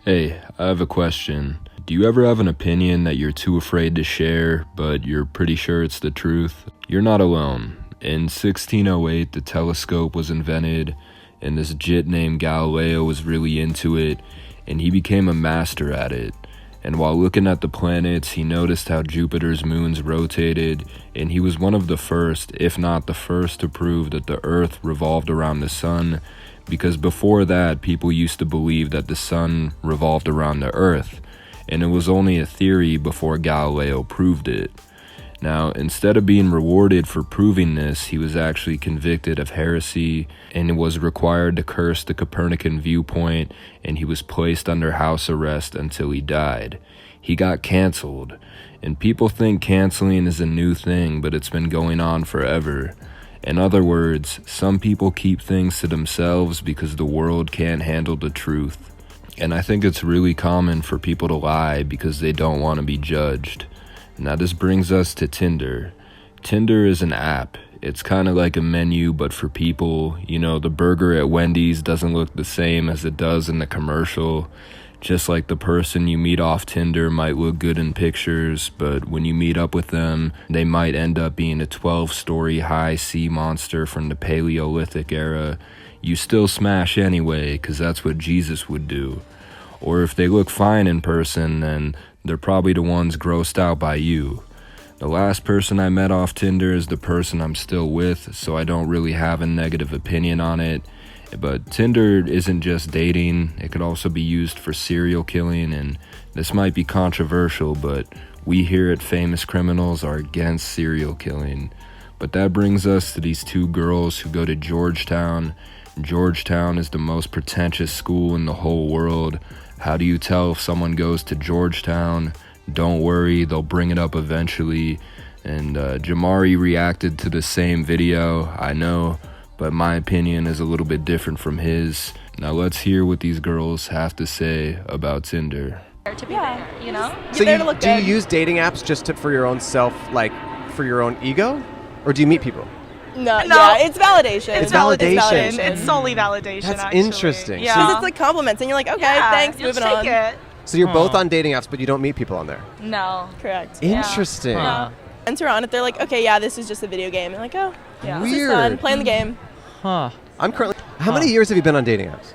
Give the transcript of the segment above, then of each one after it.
Hey, I have a question. Do you ever have an opinion that you're too afraid to share, but you're pretty sure it's the truth? You're not alone. In 1608, the telescope was invented, and this jit named Galileo was really into it, and he became a master at it. And while looking at the planets, he noticed how Jupiter's moons rotated, and he was one of the first, if not the first, to prove that the Earth revolved around the sun, because before that, people used to believe that the sun revolved around the Earth, and it was only a theory before Galileo proved it. Now, instead of being rewarded for proving this, he was actually convicted of heresy and was required to curse the Copernican viewpoint, and he was placed under house arrest until he died. He got canceled, and people think canceling is a new thing, but it's been going on forever. In other words, some people keep things to themselves because the world can't handle the truth. And I think it's really common for people to lie because they don't want to be judged. Now this brings us to Tinder. Tinder is an app. It's kind of like a menu, but for people. You know, the burger at Wendy's doesn't look the same as it does in the commercial. Just like the person you meet off Tinder might look good in pictures, but when you meet up with them, they might end up being a 12-story high sea monster from the Paleolithic era. You still smash anyway, because that's what Jesus would do. Or if they look fine in person, then they're probably the ones grossed out by you. The last person I met off Tinder is the person I'm still with, so I don't really have a negative opinion on it. But Tinder isn't just dating, it could also be used for serial killing, and this might be controversial, but we here at Famous Criminals are against serial killing. But that brings us to these two girls who go to Georgetown. Georgetown is the most pretentious school in the whole world. How do you tell if someone goes to Georgetown? Don't worry, they'll bring it up eventually. And Jamari reacted to the same video, I know, but my opinion is a little bit different from his. Now let's hear what these girls have to say about Tinder. To be there, you know? So do you use dating apps just for your own self, like for your own ego? Or do you meet people? No, yeah, it's validation. It's validation. It's solely validation, That's actually. interesting. Yeah. Because it's like compliments, and you're like, okay, thanks, you'll moving take on. it. So you're both on dating apps, but you don't meet people on there? No. Correct. Interesting. Yeah. Enter on it, they're like, okay, yeah, this is just a video game. And like, oh, Yeah. this is Weird. fun, playing the game. Huh. I'm currently. How many years have you been on dating apps?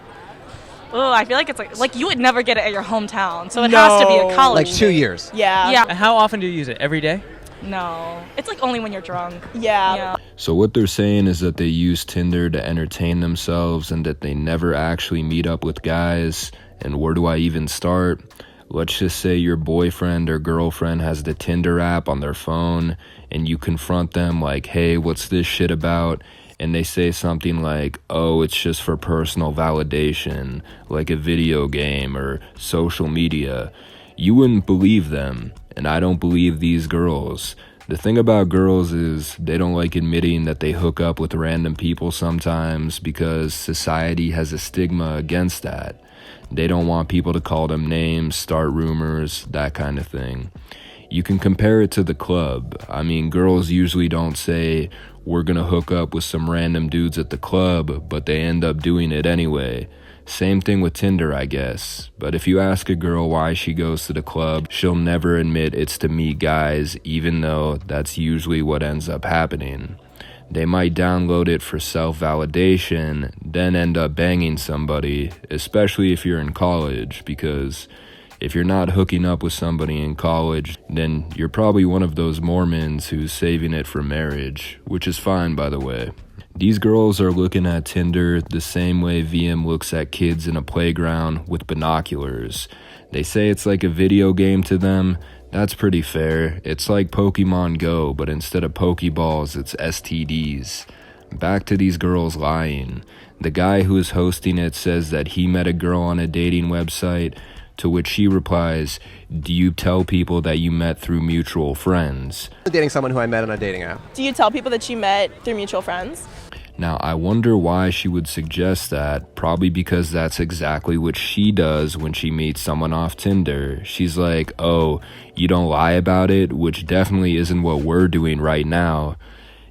Oh, I feel like it's like you would never get it at your hometown, so it has to be a college. Like 2 years. Yeah. Yeah. And how often do you use it? Every day? No. It's like only when you're drunk. Yeah. So what they're saying is that they use Tinder to entertain themselves and that they never actually meet up with guys. And where do I even start? Let's just say your boyfriend or girlfriend has the Tinder app on their phone and you confront them like, hey, what's this shit about? And they say something like, oh, it's just for personal validation, like a video game or social media. You wouldn't believe them, and I don't believe these girls. The thing about girls is they don't like admitting that they hook up with random people sometimes because society has a stigma against that. They don't want people to call them names, start rumors, that kind of thing. You can compare it to the club. I mean, girls usually don't say, we're gonna hook up with some random dudes at the club, but they end up doing it anyway. Same thing with Tinder, I guess. But if you ask a girl why she goes to the club, she'll never admit it's to meet guys, even though that's usually what ends up happening. They might download it for self-validation, then end up banging somebody, especially if you're in college, because if you're not hooking up with somebody in college, then you're probably one of those Mormons who's saving it for marriage, which is fine, by the way. These girls are looking at Tinder the same way VM looks at kids in a playground with binoculars. They say it's like a video game to them. That's pretty fair. It's like Pokemon Go, but instead of Pokeballs, it's STDs. Back to these girls lying. The guy who is hosting it says that he met a girl on a dating website, to which she replies, do you tell people that you met through mutual friends? I'm dating someone who I met on a dating app. Do you tell people that you met through mutual friends? Now, I wonder why she would suggest that. Probably because that's exactly what she does when she meets someone off Tinder. She's like, oh, you don't lie about it, which definitely isn't what we're doing right now.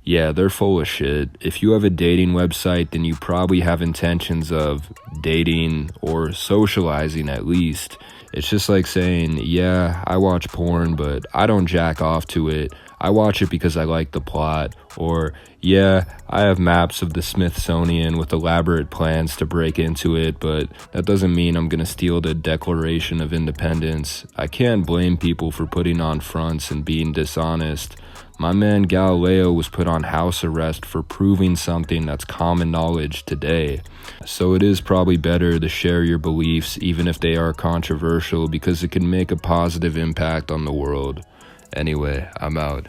yeah, they're full of shit. If you have a dating website, then you probably have intentions of dating or socializing at least. It's just like saying, yeah, I watch porn, but I don't jack off to it. I watch it because I like the plot. Or, yeah, I have maps of the Smithsonian with elaborate plans to break into it, but that doesn't mean I'm gonna steal the Declaration of Independence. I can't blame people for putting on fronts and being dishonest. My man Galileo was put on house arrest for proving something that's common knowledge today. So it is probably better to share your beliefs even if they are controversial, because it can make a positive impact on the world. Anyway, I'm out.